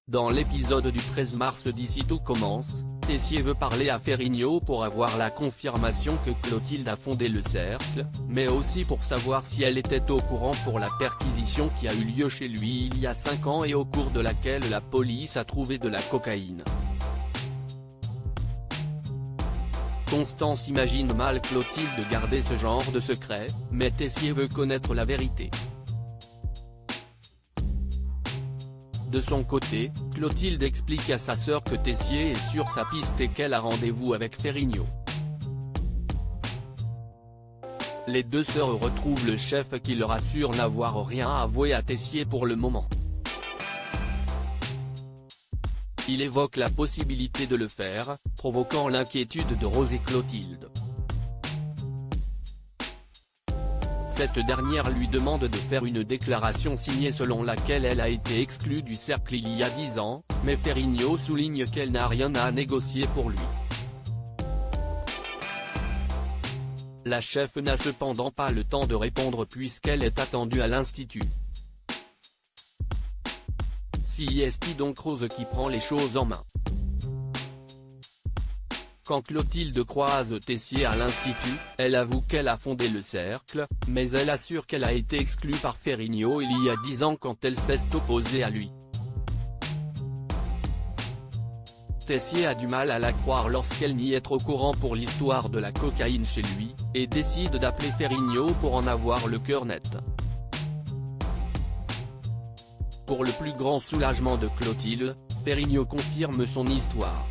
Dans l'épisode du 13 mars d'Ici tout commence, Tessier veut parler à Ferrigno pour avoir la confirmation que Clotilde a fondé le cercle, mais aussi pour savoir si elle était au courant pour la perquisition qui a eu lieu chez lui il y a 5 ans et au cours de laquelle la police a trouvé de la cocaïne. Constance imagine mal Clotilde garder ce genre de secret, mais Tessier veut connaître la vérité. De son côté, Clotilde explique à sa sœur que Tessier est sur sa piste et qu'elle a rendez-vous avec Ferrigno. Les deux sœurs retrouvent le chef qui leur assure n'avoir rien avoué à Tessier pour le moment. Il évoque la possibilité de le faire, provoquant l'inquiétude de Rose et Clotilde. Cette dernière lui demande de faire une déclaration signée selon laquelle elle a été exclue du cercle il y a 10 ans, mais Ferrigno souligne qu'elle n'a rien à négocier pour lui. La chef n'a cependant pas le temps de répondre puisqu'elle est attendue à l'Institut. Si est donc Rose qui prend les choses en main. Quand Clotilde croise Tessier à l'Institut, elle avoue qu'elle a fondé le cercle, mais elle assure qu'elle a été exclue par Ferrigno il y a 10 ans quand elle s'est opposée à lui. Tessier a du mal à la croire lorsqu'elle nie être au courant pour l'histoire de la cocaïne chez lui, et décide d'appeler Ferrigno pour en avoir le cœur net. Pour le plus grand soulagement de Clotilde, Ferrigno confirme son histoire.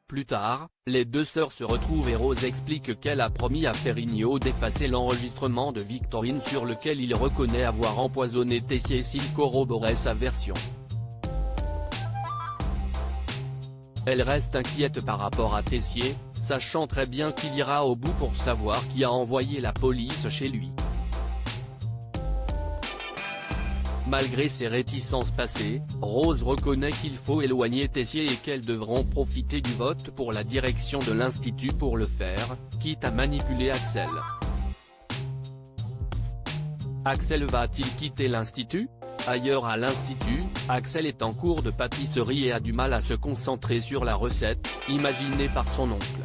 Plus tard, les deux sœurs se retrouvent et Rose explique qu'elle a promis à Ferrigno d'effacer l'enregistrement de Victorine sur lequel il reconnaît avoir empoisonné Tessier s'il corroborait sa version. Elle reste inquiète par rapport à Tessier, sachant très bien qu'il ira au bout pour savoir qui a envoyé la police chez lui. Malgré ses réticences passées, Rose reconnaît qu'il faut éloigner Tessier et qu'elles devront profiter du vote pour la direction de l'Institut pour le faire, quitte à manipuler Axel. Axel va-t-il quitter l'Institut? Ailleurs à l'Institut, Axel est en cours de pâtisserie et a du mal à se concentrer sur la recette, imaginée par son oncle.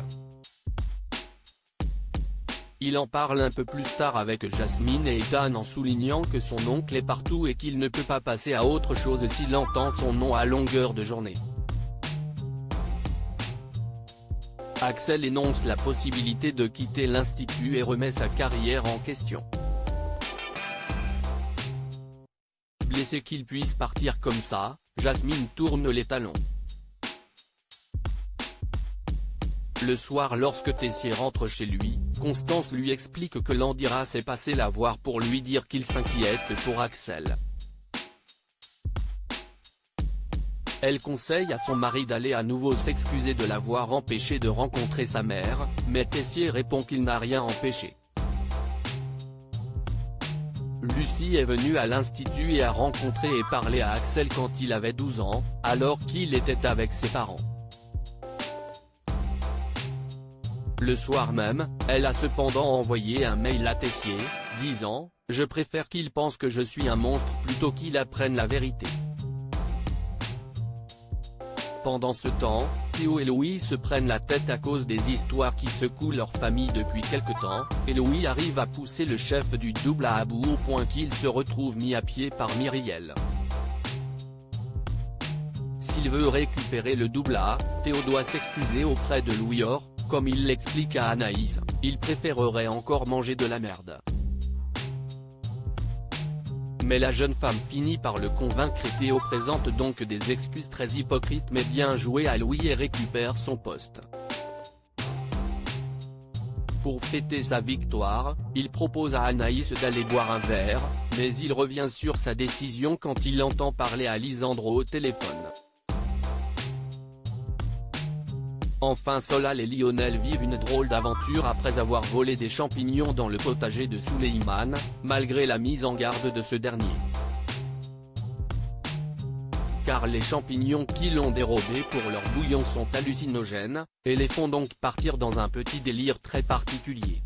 Il en parle un peu plus tard avec Jasmine et Ethan en soulignant que son oncle est partout et qu'il ne peut pas passer à autre chose s'il entend son nom à longueur de journée. Axel énonce la possibilité de quitter l'Institut et remet sa carrière en question. Blessé qu'il puisse partir comme ça, Jasmine tourne les talons. Le soir lorsque Tessier rentre chez lui, Constance lui explique que Landira s'est passé la voir pour lui dire qu'il s'inquiète pour Axel. Elle conseille à son mari d'aller à nouveau s'excuser de l'avoir empêché de rencontrer sa mère, mais Tessier répond qu'il n'a rien empêché. Lucie est venue à l'Institut et a rencontré et parlé à Axel quand il avait 12 ans, alors qu'il était avec ses parents. Le soir même, elle a cependant envoyé un mail à Tessier, disant « Je préfère qu'il pense que je suis un monstre plutôt qu'il apprenne la vérité ». Pendant ce temps, Théo et Louis se prennent la tête à cause des histoires qui secouent leur famille depuis quelque temps, et Louis arrive à pousser le chef du double à bout au point qu'il se retrouve mis à pied par Myriel. S'il veut récupérer le double A, Théo doit s'excuser auprès de Louis or, comme il l'explique à Anaïs, il préférerait encore manger de la merde. Mais la jeune femme finit par le convaincre et Théo présente donc des excuses très hypocrites mais bien jouées à Louis et récupère son poste. Pour fêter sa victoire, il propose à Anaïs d'aller boire un verre, mais il revient sur sa décision quand il entend parler à Lisandro au téléphone. Enfin Solal et Lionel vivent une drôle d'aventure après avoir volé des champignons dans le potager de Souleyman, malgré la mise en garde de ce dernier. Car les champignons qui l'ont dérobé pour leur bouillon sont hallucinogènes, et les font donc partir dans un petit délire très particulier.